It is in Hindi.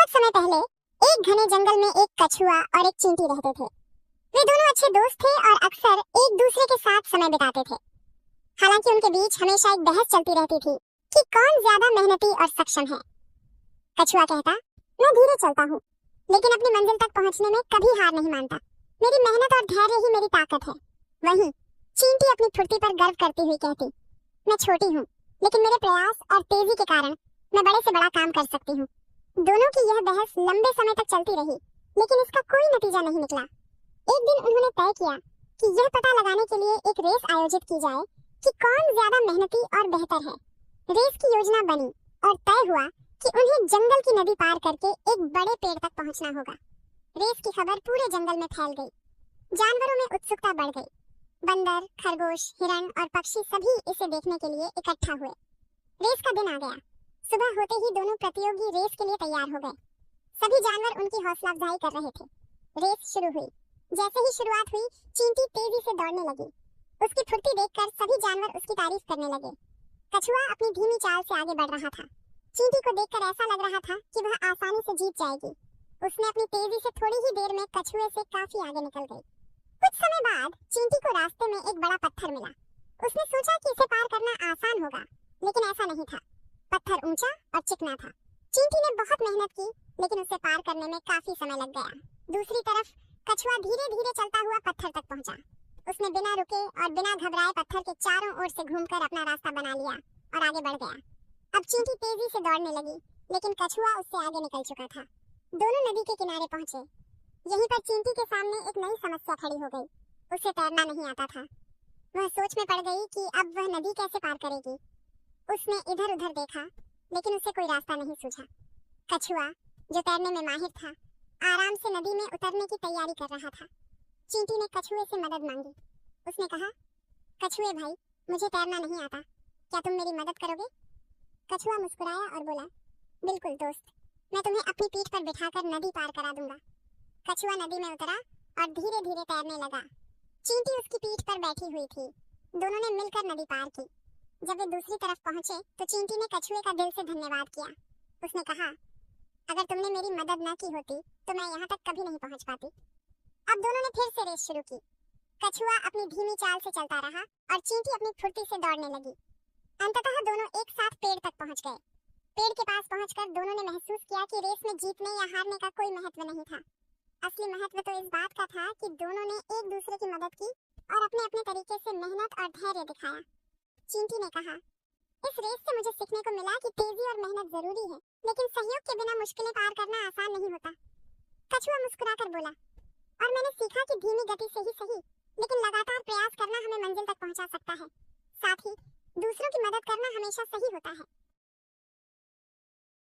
बहुत समय पहले एक घने जंगल में एक कछुआ और एक चींटी रहते थे। वे दोनों अच्छे दोस्त थे और अक्सर एक दूसरे के साथ समय बिताते थे। हालांकि उनके बीच हमेशा एक बहस चलती रहती थी कि कौन ज्यादा मेहनती और सक्षम है। कछुआ कहता, मैं धीरे चलता हूँ, लेकिन अपनी मंजिल तक पहुँचने में कभी हार नहीं मानता। मेरी मेहनत और धैर्य ही मेरी ताकत है। वहीं चींटी अपनी फुर्ती पर गर्व करती हुई कहती, मैं छोटी हूँ, लेकिन मेरे प्रयास और तेजी के कारण मैं बड़े से बड़ा काम कर सकती हूँ। दोनों की यह बहस लंबे समय तक चलती रही, लेकिन इसका कोई नतीजा नहीं निकला। एक दिन उन्होंने तय किया कि यह पता लगाने के लिए एक रेस आयोजित की जाए कि कौन ज्यादा मेहनती और बेहतर है। रेस की योजना बनी और तय हुआ कि उन्हें जंगल की नदी पार करके एक बड़े पेड़ तक पहुंचना होगा। रेस की खबर पूरे जंगल में फैल गई। जानवरों में उत्सुकता बढ़ गई। बंदर, खरगोश, हिरण और पक्षी सभी इसे देखने के लिए इकट्ठा हुए। रेस का दिन आ गया। सुबह होते ही दोनों प्रतियोगी रेस के लिए तैयार हो गए। सभी जानवर उनकी हौसला अफजाई कर रहे थे। रेस शुरू हुई। जैसे ही शुरुआत हुई, चींटी तेजी से दौड़ने लगी। उसकी फुर्ती देखकर सभी जानवर उसकी तारीफ करने लगे। कछुआ अपनी धीमी चाल से आगे बढ़ रहा था। चींटी को देखकर ऐसा लग रहा था कि वह आसानी से जीत जाएगी। उसने अपनी तेजी से थोड़ी ही देर में कछुए से काफी आगे निकल गई। कुछ समय बाद चींटी को रास्ते में एक बड़ा पत्थर मिला। उसने सोचा कि इसे पार करना आसान होगा, लेकिन ऐसा नहीं था। पत्थर ऊंचा और चिकना था। चींटी ने बहुत मेहनत की, लेकिन उसे पार करने में काफी समय लग गया। दूसरी तरफ कछुआ धीरे धीरे चलता हुआ पत्थर तक पहुंचा। उसने बिना रुके और बिना घबराए पत्थर के चारों ओर से घूमकर अपना रास्ता बना लिया और आगे बढ़ गया। अब चींटी तेजी से दौड़ने लगी, लेकिन कछुआ उससे आगे निकल चुका था। दोनों नदी के किनारे पहुंचे। यहीं पर चींटी के सामने एक नई समस्या खड़ी हो गई। उसे तैरना नहीं आता था। वह सोच में पड़ गई कि अब वह नदी कैसे पार करेगी। उसने इधर उधर देखा, लेकिन उसे कोई रास्ता नहीं सूझा। कछुआ, जो तैरने में माहिर था, आराम से नदी में उतरने की तैयारी कर रहा था। चींटी ने कछुए से मदद मांगी। उसने कहा, कछुए भाई, मुझे तैरना नहीं आता, क्या तुम मेरी मदद करोगे? कछुआ मुस्कुराया और बोला, बिल्कुल दोस्त, मैं तुम्हें अपनी पीठ पर बिठाकर नदी पार करा दूंगा। कछुआ नदी में उतरा और धीरे धीरे तैरने लगा। चींटी उसकी पीठ पर बैठी हुई थी। दोनों ने मिलकर नदी पार की। जब वे दूसरी तरफ पहुंचे तो चींटी ने कछुए का दिल से धन्यवाद किया। उसने कहा, अगर तुमने मेरी मदद न की होती तो मैं यहाँ तक कभी नहीं पहुँच पाती। अब दोनों ने फिर से रेस शुरू की। कछुआ अपनी धीमी चाल से चलता रहा और चींटी अपनी फुर्ती से दौड़ने लगी। अंततः दोनों एक साथ पेड़ तक पहुँच गए। पेड़ के पास पहुंचकर दोनों ने महसूस किया कि रेस में जीतने या हारने का कोई महत्व नहीं था। असली महत्व तो इस बात का था कि दोनों ने एक दूसरे की मदद की और अपने अपने तरीके से मेहनत और धैर्य दिखाया। चींटी ने कहा, इस रेस से मुझे सीखने को मिला कि तेजी और मेहनत जरूरी है, लेकिन सहयोग के बिना मुश्किलें पार करना आसान नहीं होता। कछुआ मुस्कुराकर बोला, और मैंने सीखा कि धीमी गति से ही सही, लेकिन लगातार प्रयास करना हमें मंजिल तक पहुंचा सकता है। साथ ही दूसरों की मदद करना हमेशा सही होता है।